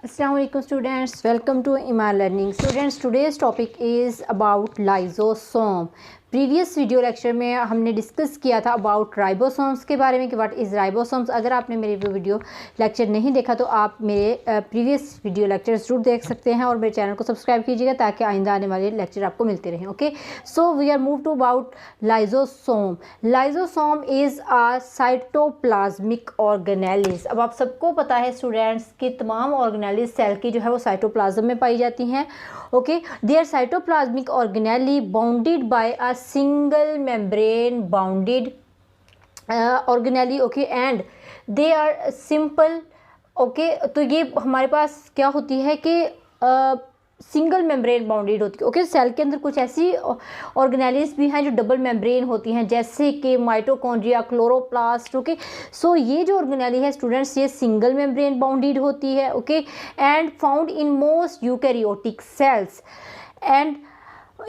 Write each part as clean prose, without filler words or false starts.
Assalamualaikum students, welcome to Iman Learning. Students, today's topic is about lysosome. Previous video lecture में हमने discuss किया था about ribosomes के बारे में कि व्हाट इज़ राइबोसोम्स। अगर आपने मेरे वीडियो लेक्चर नहीं देखा तो आप मेरे प्रीवियस वीडियो लेक्चर ज़रूर देख सकते हैं और मेरे चैनल को सब्सक्राइब कीजिएगा ताकि आइंदा आने वाले लेक्चर आपको मिलते रहें। Okay, so we are move to about lysosome. Lysosome is a cytoplasmic organelles. अब आप सबको पता है स्टूडेंट्स कि तमाम ऑर्गेनेलिस सेल की जो है वो साइटोप्लाज्म में पाई जाती हैं। Okay, they are cytoplasmic organelle bounded by a single membrane bounded organelle, okay, and they are simple. Okay, तो ये हमारे पास क्या होती है कि सिंगल मेम्ब्रेन बाउंडेड होती है। ओके, सेल के अंदर कुछ ऐसी ऑर्गेनेलिस भी हैं जो डबल मेम्ब्रेन होती हैं जैसे कि माइटोकॉन्ड्रिया, क्लोरोप्लास्ट। ओके, सो ये जो ऑर्गेनेली है स्टूडेंट्स ये सिंगल मेम्ब्रेन बाउंडेड होती है। Okay, and found in most eukaryotic cells and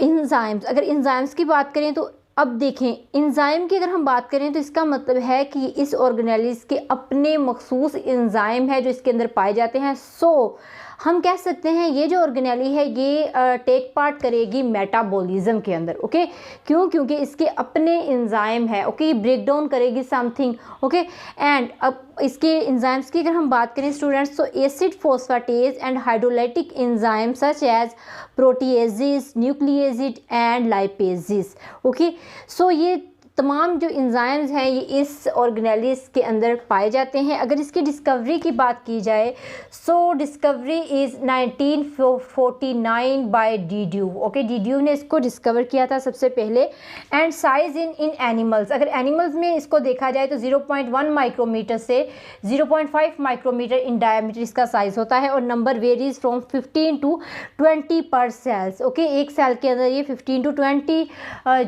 enzymes. अगर इंजाइम्स की बात करें तो अब देखें, इंजाइम की अगर हम बात करें तो इसका मतलब है कि इस ऑर्गेनेलिस के अपने मखसूस इंजाइम है जो इसके अंदर पाए जाते हैं। सो हम कह सकते हैं ये जो ऑर्गेनेली है ये टेक पार्ट करेगी मेटाबॉलिज्म के अंदर। ओके, क्योंकि इसके अपने इंजाइम है। ओके, ये ब्रेक डाउन करेगी समथिंग। ओके, एंड अब इसके इंजाइम्स की अगर हम बात करें स्टूडेंट्स तो acid phosphatase and hydrolytic enzyme such as proteases, nucleases and lipases. Okay, so ये तमाम जो इंजाइम्स हैं ये इस ऑर्गेनेलिस के अंदर पाए जाते हैं। अगर इसकी डिस्कवरी की बात की जाए सो डिस्कवरी इज़ 1949 बाय डीड्यू। ओके, डीड्यू ने इसको डिस्कवर किया था सबसे पहले। एंड साइज इन एनिमल्स, अगर एनिमल्स में इसको देखा जाए तो 0.1 माइक्रोमीटर से 0.5 माइक्रोमीटर इन डायमीटर इसका साइज़ होता है और नंबर वेरीज फ्रॉम 15 टू 20 पर सेल्स। ओके, एक सेल के अंदर ये 15 टू 20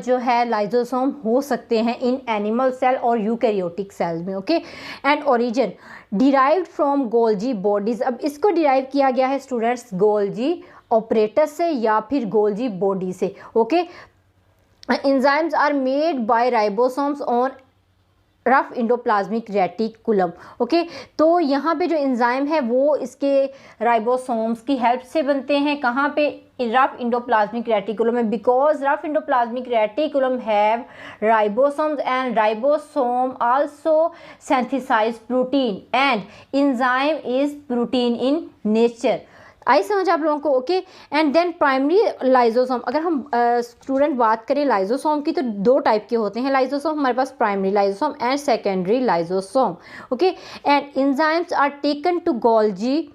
जो है लाइजोसोम हो सकते हैं इन एनिमल सेल और यूकैरियोटिक सेल्स में। Okay, and origin derived from Golgi bodies. अब इसको डिराइव किया गया है स्टूडेंट्स गोल्जी ऑपरेटस से या फिर गोल्जी बॉडी से। Okay, enzymes are made by ribosomes on rough endoplasmic reticulum. Okay, तो यहाँ पे जो एंजाइम है वो इसके राइबोसोम्स की हेल्प से बनते हैं। कहाँ पे? रफ इंडोप्लाज्मिक रेटिकुलम में, because rough endoplasmic reticulum have ribosomes and ribosome also synthesise protein and enzyme is protein in nature. आई समझ आप लोगों को? Okay, and then primary lysosome. अगर हम स्टूडेंट बात करें लाइजोसोम की तो दो टाइप के होते हैं लाइजोसोम हमारे पास, primary lysosome and secondary lysosome. Okay, and enzymes are taken to Golgi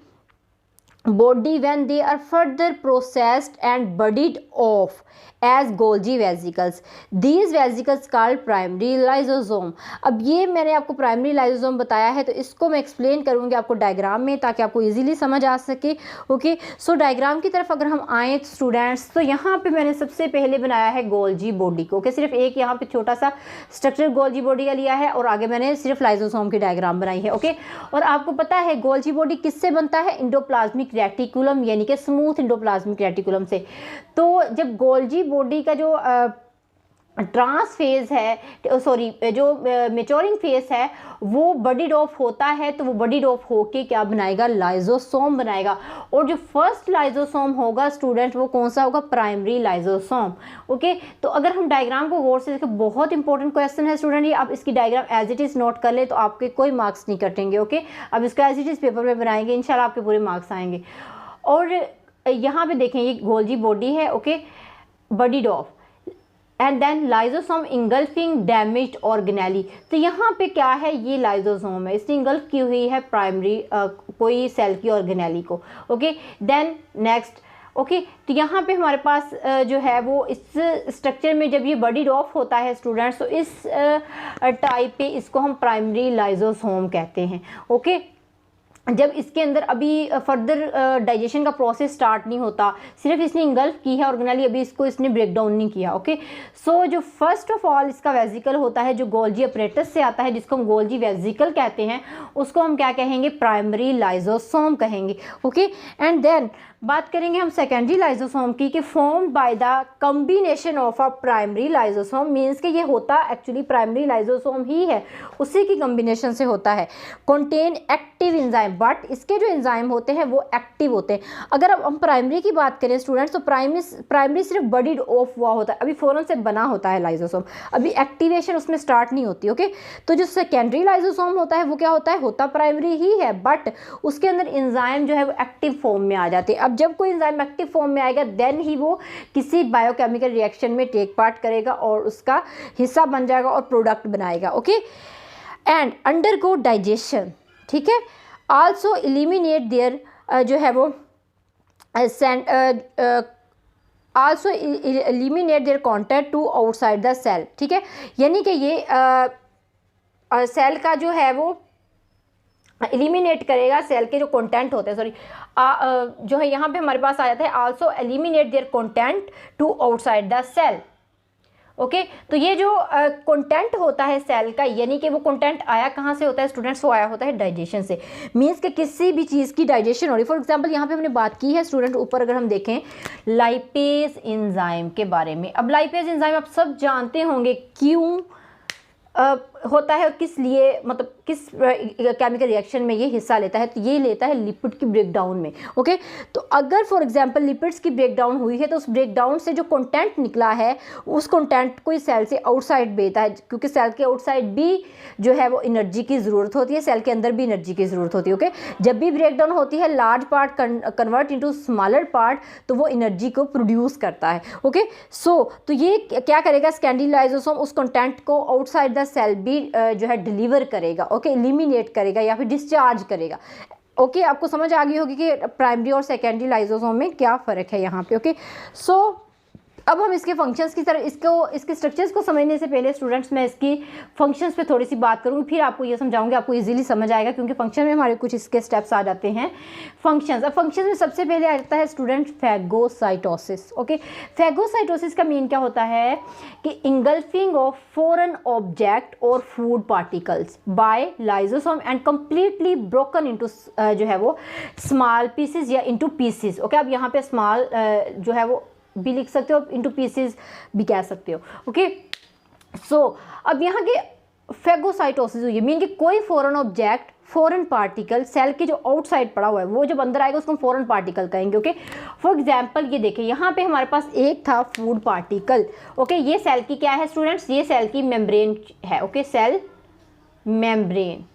body when they are further processed and bodied off as Golgi vesicles. These vesicles called primary lysosome. अब ये मैंने आपको primary lysosome बताया है तो इसको मैं explain करूँगी आपको डायग्राम में ताकि आपको इजीली समझ आ सके। ओके, सो डायग्राम की तरफ अगर हम आएँ स्टूडेंट्स तो यहाँ पे मैंने सबसे पहले बनाया है गोल्जी बॉडी को। ओके, सिर्फ एक यहाँ पे छोटा सा स्ट्रक्चर गोल्जी बॉडी का लिया है और आगे मैंने सिर्फ लाइजोसोम की डायग्राम बनाई है। ओके, और आपको पता है गोल्जी बॉडी किससे बनता है? इंडोप्लाज्मिक रेटिकुलम यानी कि स्मूथ इंडोप्लाज्मिक रेटिकुलम से। तो जब गोल्जी बॉडी का जो ट्रांस फेज है, सॉरी जो मेच्योरिंग फेज है वो बडीड ऑफ होता है तो वो बडीड ऑफ होके क्या बनाएगा? लाइजोसोम बनाएगा। और जो फर्स्ट लाइजोसोम होगा स्टूडेंट वो कौन सा होगा? Primary lysosome. ओके, तो अगर हम डायग्राम को गौर से देखें, बहुत इंपॉर्टेंट क्वेश्चन है स्टूडेंट ये। आप इसकी diagram as it is note कर ले तो आपके कोई मार्क्स नहीं कटेंगे। ओके, अब इसको एज इट इज़ पेपर में बनाएंगे, इंशाल्लाह आपके पूरे मार्क्स आएंगे। और यहाँ पे देखें ये गोल्जी बॉडी है। Okay, budded off and then lysosome engulfing damaged organelle. तो यहाँ पे क्या है? ये लाइजोसोम है, इसने इंगल्फ की हुई है प्राइमरी कोई सेल की ऑर्गेनेली को। Okay, then next. ओके, तो यहाँ पे हमारे पास जो है वो इस स्ट्रक्चर में जब ये बडीड ऑफ होता है स्टूडेंट्स तो इस टाइप पे इसको हम प्राइमरी लाइजोसोम कहते हैं। ओके, जब इसके अंदर अभी फर्दर डाइजेशन का प्रोसेस स्टार्ट नहीं होता, सिर्फ इसने इंगल्फ की है ऑर्गेनेली, अभी इसको इसने ब्रेक डाउन नहीं किया। ओके, सो जो फर्स्ट ऑफ ऑल इसका वेजिकल होता है जो गोल्जी अपरेटस से आता है जिसको हम गोल्जी वेजिकल कहते हैं, उसको हम क्या कहेंगे? प्राइमरी लाइजोसोम कहेंगे। ओके, एंड देन बात करेंगे हम सेकेंडरी लाइजोसोम की कि formed by the combination of a primary lysosome, means कि ये होता एक्चुअली प्राइमरी लाइजोसोम ही है, उसी की कम्बिनेशन से होता है। कंटेन एक्टिव एंजाइम, बट इसके जो एंजाइम होते हैं वो एक्टिव होते हैं। अगर अब हम प्राइमरी की बात करें स्टूडेंट्स, तो प्राइमरी सिर्फ बॉडीड ऑफ हुआ होता है, अभी फ़ौरन से बना होता है लाइजोसोम, अभी एक्टिवेशन उसमें स्टार्ट नहीं होती। ओके, तो जो सेकेंडरी लाइजोसोम होता है वो क्या होता है, होता प्राइमरी ही है, बट उसके अंदर एंजाइम जो है वो एक्टिव फॉर्म में आ जाते हैं। अब जब कोई एंजाइम एक्टिव फॉर्म में आएगा देन ही वो किसी बायोकेमिकल रिएक्शन में टेक पार्ट करेगा और उसका हिस्सा बन जाएगा और प्रोडक्ट बनाएगा। ओके, एंड अंडरगो डाइजेशन, ठीक है, आल्सो एलिमिनेट देयर जो है वो also eliminate their contact to outside the cell, ठीक है, यानी कि ये सेल का जो है वो एलिमिनेट करेगा, सेल के जो कंटेंट होते हैं, सॉरी जो है यहाँ पे हमारे पास आ जाता है also eliminate their content to outside the cell. Okay, तो ये जो कंटेंट होता है सेल का, यानी कि वो कंटेंट आया कहाँ से होता है स्टूडेंट्स, वो आया होता है डाइजेशन से। मीन्स कि किसी भी चीज़ की डाइजेशन हो रही, फॉर एग्जांपल यहाँ पे हमने बात की है स्टूडेंट, ऊपर अगर हम देखें लाइपेज एंजाइम के बारे में। अब लाइपेज एंजाइम आप सब जानते होंगे क्यों होता है और किस लिए, मतलब किस केमिकल रिएक्शन में ये हिस्सा लेता है, तो ये लेता है लिपिड की ब्रेकडाउन में। ओके, तो अगर फॉर एग्जांपल लिपिड्स की ब्रेकडाउन हुई है तो उस ब्रेकडाउन से जो कंटेंट निकला है उस कंटेंट को इस सेल से आउटसाइड भेजता है, क्योंकि सेल के आउटसाइड भी जो है वो एनर्जी की ज़रूरत होती है, सेल के अंदर भी एनर्जी की ज़रूरत होती है। ओके, जब भी ब्रेकडाउन होती है large part convert into smaller part, तो वो एनर्जी को प्रोड्यूस करता है। ओके, सो तो ये क्या करेगा, सेकेंडरी लाइजोसोम उस कंटेंट को आउटसाइड द सेल भी जो है डिलीवर करेगा। ओके, एलिमिनेट करेगा या फिर डिस्चार्ज करेगा। ओके, आपको समझ आ गई होगी कि प्राइमरी और सेकेंडरी लाइजोसोम में क्या फ़र्क है यहाँ पे। ओके, सो अब हम इसके फंक्शंस की तरह इसके स्ट्रक्चर्स को समझने से पहले स्टूडेंट्स मैं इसकी फंक्शंस पे थोड़ी सी बात करूँगी, फिर आपको ये समझाऊंगी, आपको इजीली समझ आएगा, क्योंकि फंक्शन में हमारे कुछ इसके स्टेप्स आ जाते हैं। फंक्शंस, अब फंक्शन में सबसे पहले आता है स्टूडेंट फैगोसाइटोसिस। ओके, फैगोसाइटोसिस का मीन क्या होता है कि इंगल्फिंग ऑफ फॉरेन ऑब्जेक्ट और food particles by lysosome and completely broken into जो है वो स्मॉल पीसेज या इंटू पीसेज। ओके, अब यहाँ पे स्मॉल जो है वो भी लिख सकते हो, इंटू पीसेस भी कह सकते हो। ओके, सो अब यहाँ के फैगोसाइटोसिस हुई है, मीन कि कोई foreign object, foreign particle cell के जो आउटसाइड पड़ा हुआ है वो जब अंदर आएगा उसको हम फॉरेन पार्टिकल कहेंगे। ओके, फॉर एग्जांपल ये देखिए यहाँ पे हमारे पास एक था फूड पार्टिकल। ओके, ये सेल की क्या है स्टूडेंट्स, ये सेल की मेम्ब्रेन है। Okay, cell membrane.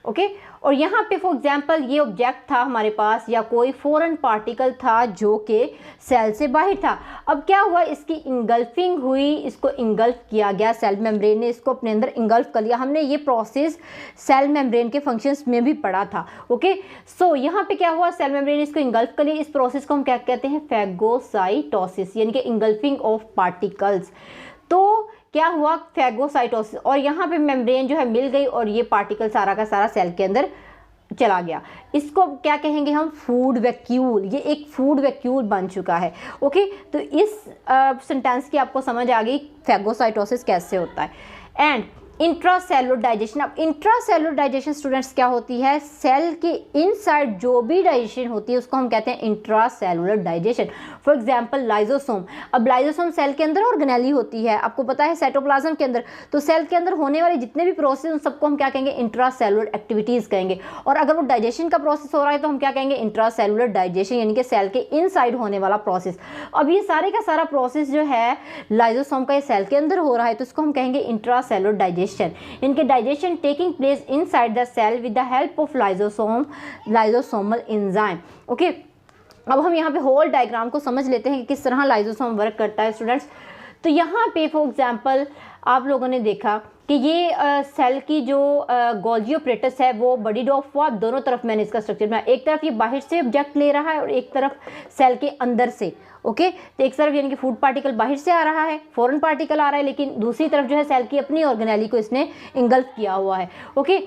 ओके, और यहाँ पे फॉर एग्जांपल ये ऑब्जेक्ट था हमारे पास या कोई फॉरेन पार्टिकल था जो कि सेल से बाहर था। अब क्या हुआ, इसकी इंगल्फिंग हुई, इसको इंगल्फ किया गया, सेल मेम्ब्रेन ने इसको अपने अंदर इंगल्फ कर लिया। हमने ये प्रोसेस सेल मेम्ब्रेन के फंक्शंस में भी पढ़ा था। ओके, सो यहाँ पे क्या हुआ, सेल मेम्ब्रेन ने इसको इंगल्फ कर लिया। इस प्रोसेस को हम क्या कहते हैं, फैगोसाइटोसिस, यानी कि इंगल्फिंग ऑफ पार्टिकल्स। तो क्या हुआ, फैगोसाइटोसिस, और यहाँ पे मेम्ब्रेन जो है मिल गई और ये पार्टिकल सारा का सारा सेल के अंदर चला गया। इसको क्या कहेंगे हम, फूड वैक्यूल। ये एक फूड वैक्यूल बन चुका है। ओके, तो इस सेंटेंस की आपको समझ आ गई फैगोसाइटोसिस कैसे होता है। एंड इंट्रासेलुलर डाइजेशन, अब इंट्रासेलुलर डाइजेशन स्टूडेंट्स क्या होती है, सेल के इनसाइड जो भी डाइजेशन होती है उसको हम कहते हैं intracellular digestion. For example lysosome, अब लाइजोसोम सेल के अंदर ऑर्गेनेली होती है, आपको पता है साइटोप्लाज्म के अंदर, तो सेल के अंदर होने वाले जितने भी प्रोसेस उन सबको हम क्या कहेंगे, इंट्रासेलुलर एक्टिविटीज़ कहेंगे। और अगर वो डाइजेशन का प्रोसेस हो रहा है तो हम क्या कहेंगे, इंट्रासेलुलर डाइजेशन, यानी कि सेल के इनसाइड होने वाला प्रोसेस। अब ये सारे का सारा प्रोसेस जो है लाइजोसोम का ये सेल के अंदर हो रहा है तो इसको हम कहेंगे इंट्रासेलुलर डाइजेशन। इनके digestion taking place inside the cell with the help of lysosomal enzyme. Okay, अब हम यहाँ पे होल डायग्राम को समझ लेते हैं कि किस तरह लाइजोसोम वर्क करता है स्टूडेंट्स। तो यहाँ पे फॉर एग्जांपल आप लोगों ने देखा कि ये सेल की जो गोल्गी ऑपरेटस है वो बॉडी ऑफ हुआ, दोनों तरफ मैंने इसका स्ट्रक्चर बनाया, एक तरफ ये बाहर से ऑब्जेक्ट ले रहा है और एक तरफ सेल के अंदर से। ओके, तो एक तरफ यानी कि फूड पार्टिकल बाहर से आ रहा है, फॉरेन पार्टिकल आ रहा है, लेकिन दूसरी तरफ जो है सेल की अपनी ऑर्गेनेली को इसने इंगल्फ किया हुआ है। ओके,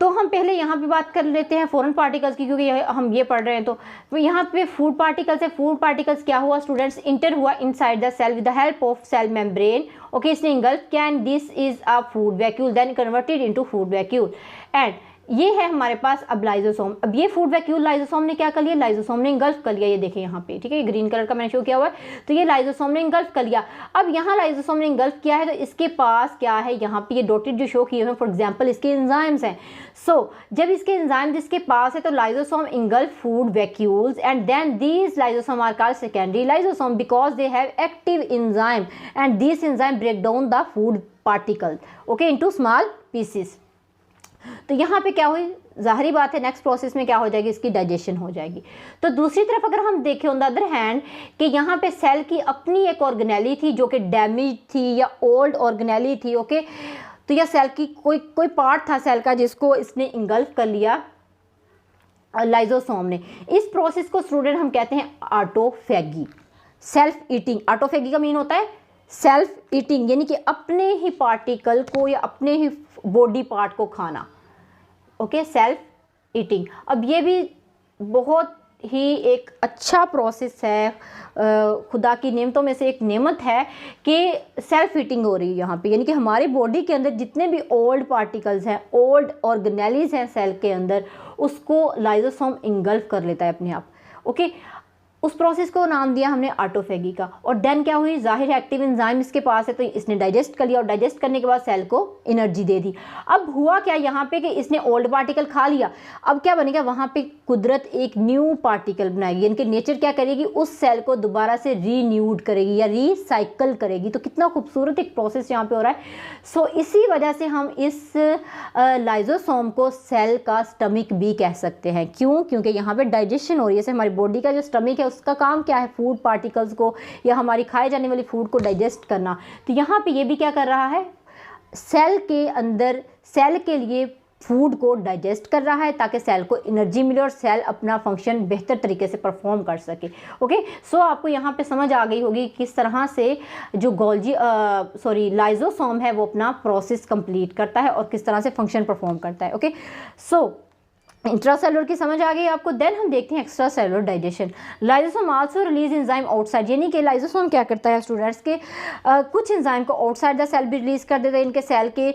तो हम पहले यहाँ पे बात कर लेते हैं फॉरेन पार्टिकल्स की, क्योंकि हम ये पढ़ रहे हैं। तो यहाँ पे फूड पार्टिकल्स है, फूड पार्टिकल्स क्या हुआ स्टूडेंट्स, इंटर हुआ inside the cell with the help of cell membrane. Okay, इसने इंगल्फ किया and this is a food vacuole then converted into food vacuole. And ये है हमारे पास अब लाइजोसोम। अब ये फूड वैक्यूल लाइजोसोम ने क्या कर लिया, लाइजोसोम ने इंगल्फ कर लिया। ये देखिए यहाँ पे, ठीक है, ग्रीन कलर का मैंने शो किया हुआ है, तो ये लाइजोसोम ने इंगल्फ कर लिया। अब यहाँ लाइजोसोम ने इंगल्फ किया है तो इसके पास क्या है, यहाँ पे ये डॉटेड जो शो किए हुए हैं, फॉर एग्जाम्पल इसके एंजाइम्स हैं। सो जब इसके एंजाइम जिसके पास है तो lysosome engulf food vacuoles and then these lysosome are called secondary lysosome because they have active enzyme and this enzyme break down the food particle okay into small pieces. तो यहाँ पे क्या हुई, जाहिर बात है नेक्स्ट प्रोसेस में क्या हो जाएगी, इसकी डाइजेशन हो जाएगी। तो दूसरी तरफ अगर हम देखें ऑन द अदर हैंड कि यहाँ पे सेल की अपनी एक ऑर्गेनेली थी जो कि डैमेज थी या ओल्ड ऑर्गेनेली थी, ओके, तो यह सेल की कोई पार्ट था सेल का जिसको इसने इंगल्फ कर लिया लाइजोसोम ने। इस प्रोसेस को स्टूडेंट हम कहते हैं ऑटोफेगी, सेल्फ ईटिंग। ऑटोफेगी का मीन होता है सेल्फ ईटिंग, यानी कि अपने ही पार्टिकल को या अपने ही बॉडी पार्ट को खाना, ओके, सेल्फ ईटिंग। अब ये भी बहुत ही एक अच्छा प्रोसेस है, खुदा की नेमतों में से एक नेमत है कि सेल्फ ईटिंग हो रही है यहाँ पे, यानी कि हमारी बॉडी के अंदर जितने भी ओल्ड पार्टिकल्स हैं, ओल्ड ऑर्गेनेलीज हैं सेल के अंदर, उसको लाइजोसोम इंगल्फ कर लेता है अपने आप, ओके। उस प्रोसेस को नाम दिया हमने ऑटोफेगी का। और देन क्या हुई, जाहिर है एक्टिव एंजाइम इसके पास है तो इसने डाइजेस्ट कर लिया और डाइजेस्ट करने के बाद सेल को एनर्जी दे दी। अब हुआ क्या यहाँ पे कि इसने ओल्ड पार्टिकल खा लिया, अब क्या बनेगा, वहाँ पे कुदरत एक न्यू पार्टिकल बनाएगी, यानी कि नेचर क्या करेगी, उस सेल को दोबारा से रीन्यूड करेगी या रिसाइकल करेगी। तो कितना खूबसूरत एक प्रोसेस यहाँ पे हो रहा है। सो इसी वजह से हम इस लाइजोसोम को सेल का स्टमक भी कह सकते हैं। क्यों, क्योंकि यहाँ पे डाइजेशन हो रही है। जैसे हमारी बॉडी का जो स्टमक है उसका काम क्या है, फूड पार्टिकल्स को या हमारी खाए जाने वाली फूड को डाइजेस्ट करना। तो यहाँ पे ये भी क्या कर रहा है, सेल के अंदर सेल के लिए फूड को डाइजेस्ट कर रहा है ताकि सेल को एनर्जी मिले और सेल अपना फंक्शन बेहतर तरीके से परफॉर्म कर सके, ओके। सो आपको यहाँ पे समझ आ गई होगी किस तरह से जो लाइजोसोम है वो अपना प्रोसेस कंप्लीट करता है और किस तरह से फंक्शन परफॉर्म करता है, ओके। सो इंट्रासेलुलर की समझ आ गई आपको। देन हम देखते हैं extra cellular digestion. Lysosome also release enzyme outside, यानी कि लाइजोसोम क्या करता है स्टूडेंट्स के कुछ एंजाइम को आउटसाइड द सेल भी रिलीज कर देता है। इनके सेल के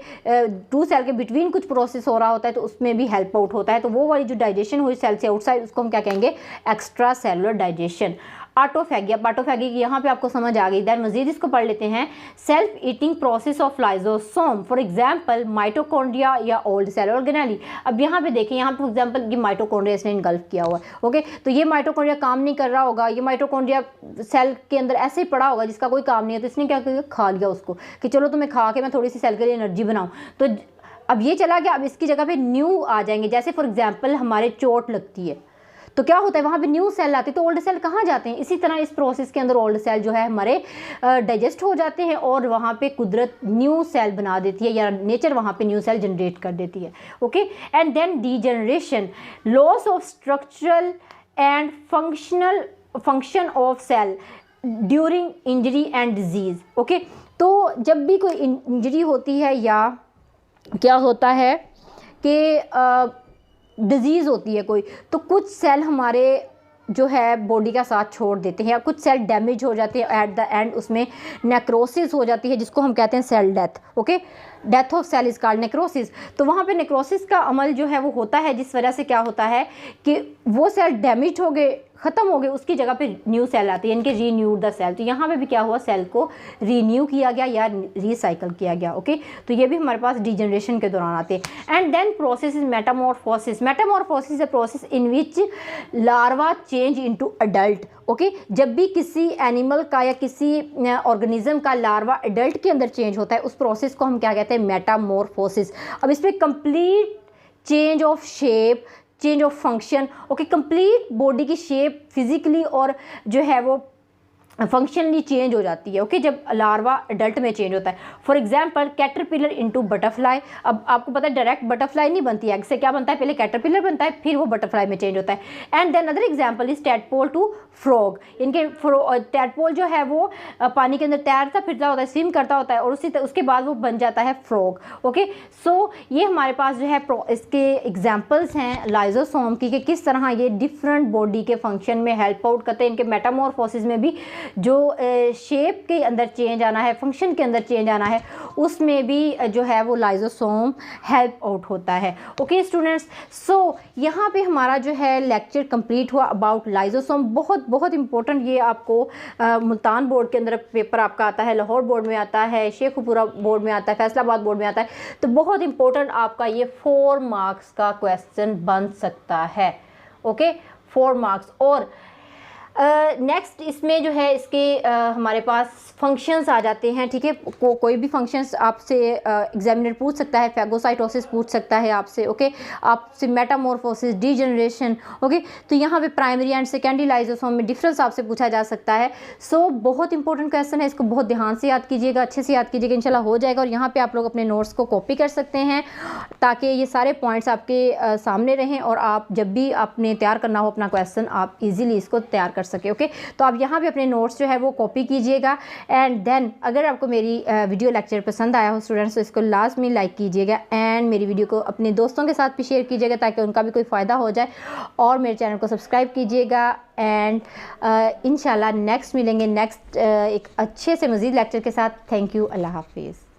टू सेल के बिटवीन कुछ प्रोसेस हो रहा होता है तो उसमें भी हेल्प आउट होता है। तो वो वाली जो डाइजेशन हुई सेल से आउटसाइड उसको हम क्या कहेंगे, एक्स्ट्रा सेलुलर डाइजेशन। ऑटोफेगी, अब ऑटोफेगी की यहाँ पे आपको समझ आ गई। देन मजीद इसको पढ़ लेते हैं। Self eating process of lysosome, for example mitochondria या ओल्ड सेल ऑर्गेनेली। अब यहाँ पे देखें, यहाँ पे फॉर एग्जांपल ये माइटोकॉन्ड्रिया इसने इनगल्फ किया हुआ है, ओके। तो ये माइटोकॉन्ड्रिया काम नहीं कर रहा होगा, ये माइटोकॉन्ड्रिया सेल के अंदर ऐसे ही पड़ा होगा जिसका कोई काम नहीं है, तो इसने क्या किया, खा लिया उसको कि चलो तुम्हें खा के मैं थोड़ी सी सेल के लिए एनर्जी बनाऊँ। तो अब ये चला गया, अब इसकी जगह पे न्यू आ जाएंगे। जैसे फॉर एग्जाम्पल हमारे चोट लगती है तो क्या होता है, वहाँ पे न्यू सेल आते हैं, तो ओल्ड सेल कहाँ जाते हैं। इसी तरह इस प्रोसेस के अंदर ओल्ड सेल जो है हमारे डाइजेस्ट हो जाते हैं और वहाँ पे कुदरत न्यू सेल बना देती है या नेचर वहाँ पे न्यू सेल जनरेट कर देती है, okay. And then degeneration, loss of structural and function of cell during injury and disease, okay. तो जब भी कोई इंजरी होती है या क्या होता है कि डिजीज़ होती है कोई, तो कुछ सेल हमारे जो है बॉडी का साथ छोड़ देते हैं या कुछ सेल डैमेज हो जाते हैं, एट द एंड उसमें नेक्रोसिस हो जाती है जिसको हम कहते हैं cell death, okay. Death of cell is called necrosis. तो वहाँ पे नेक्रोसिस का अमल जो है वो होता है जिस वजह से क्या होता है कि वो सेल डैमेज हो गए, ख़त्म हो गए, उसकी जगह पे न्यू सेल आती है, यानी कि रीन्यूड द सेल। तो यहाँ पे भी क्या हुआ, सेल को रीन्यू किया गया या रिसाइकल किया गया, ओके। तो ये भी हमारे पास डीजनरेशन के दौरान आते हैं। And then process is metamorphosis. Metamorphosis है process in which larva change into adult, okay. जब भी किसी एनिमल का या किसी ऑर्गेनिज्म का लार्वा अडल्ट के अंदर चेंज होता है उस प्रोसेस को हम क्या कहते हैं, मेटामॉर्फोसिस। अब इसमें complete change of shape, change of function, okay, complete body की शेप फिजिकली और जो है वो फंक्शनली चेंज हो जाती है, ओके, जब लार्वा अडल्ट में चेंज होता है। For example caterpillar into butterfly. अब आपको पता है डायरेक्ट बटरफ्लाई नहीं बनती है, एग से क्या बनता है, पहले कैटरपिलर बनता है फिर वो बटरफ्लाई में चेंज होता है। And then other example is tadpole to frog. इनके टैडपोल जो है वो पानी के अंदर तैरता फिरता होता है, स्विम करता होता है और उसके बाद वो बन जाता है फ्रॉग, ओके। सो ये हमारे पास जो है इसके एग्जाम्पल्स हैं लाइजोसोम की कि किस तरह ये डिफरेंट बॉडी के फंक्शन में हेल्प आउट करते हैं। इनके मेटामॉर्फोसिस में भी जो शेप के अंदर चेंज आना है, फंक्शन के अंदर चेंज आना है, उसमें भी जो है वो लाइजोसोम हेल्प आउट होता है। ओके स्टूडेंट्स, सो यहाँ पे हमारा जो है लेक्चर कंप्लीट हुआ अबाउट लाइजोसोम। बहुत बहुत इंपॉर्टेंट, ये आपको मुल्तान बोर्ड के अंदर पेपर आपका आता है, लाहौर बोर्ड में आता है, शेखुपुरा बोर्ड में आता है, फैसलाबाद बोर्ड में आता है। तो बहुत इंपॉर्टेंट आपका ये 4 मार्क्स का क्वेश्चन बन सकता है। Okay 4 marks. और नेक्स्ट इसमें जो है इसके हमारे पास फंक्शंस आ जाते हैं। ठीक है, कोई भी फंक्शंस आपसे एग्जामिनर पूछ सकता है, फैगोसाइटोसिस पूछ सकता है आपसे। ओके, आपसे मेटामॉर्फोसिस, डीजनरेशन। ओके, तो यहाँ पे प्राइमरी एंड सेकेंडरी लाइजोसोम में डिफरेंस आपसे पूछा जा सकता है। सो बहुत इंपॉर्टेंट क्वेश्चन है, इसको बहुत ध्यान से याद कीजिएगा, अच्छे से याद कीजिएगा, इंशाल्लाह हो जाएगा। और यहाँ पर आप लोग अपने नोट्स को कॉपी कर सकते हैं ताकि ये सारे पॉइंट्स आपके सामने रहें और आप जब भी आपने तैयार करना हो अपना क्वेश्चन, आप ईजिली इसको तैयार कर सके। ओके, तो आप यहाँ पे अपने नोट्स जो है वो कॉपी कीजिएगा। एंड देन अगर आपको मेरी वीडियो लेक्चर पसंद आया हो स्टूडेंट्स, तो इसको लाजमी लाइक कीजिएगा एंड मेरी वीडियो को अपने दोस्तों के साथ भी शेयर कीजिएगा ताकि उनका भी कोई फ़ायदा हो जाए। और मेरे चैनल को सब्सक्राइब कीजिएगा। एंड इंशाल्लाह नेक्स्ट मिलेंगे नेक्स्ट एक अच्छे से मज़ीद लेक्चर के साथ। थैंक यू, अल्लाह हाफिज़।